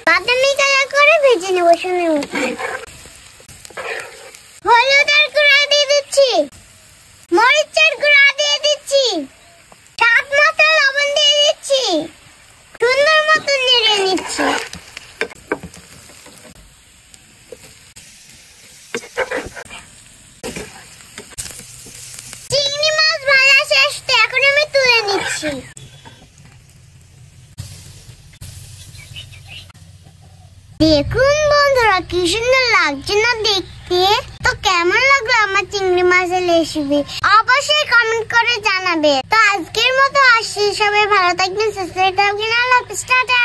বাদামি কালার করে ভেজে নেবো সোনার মতো। হলুদের গুঁড়া দিয়ে দিচ্ছি, মরিচের গুঁড়া দিয়ে দিচ্ছি, স্বাদ মতো লবণ দিয়ে দিচ্ছি, সুন্দর মতো নেড়ে নিচ্ছি। চিংড়ি মাছ ভাজা শেষ, তো এখন আমি তুলে নিচ্ছি। দেখুন বন্ধুরা, কি সুন্দর লাগছে না দেখতে। তো কেমন লাগলো আমার চিংড়ি মাছের রেসিপি অবশ্যই কমেন্ট করে জানাবে। তো আজকের মতো আসছি, সবাই ভালো থাকবেন, সুস্থ থাকবেন। আল্লাহ হাফেজ, টাটা।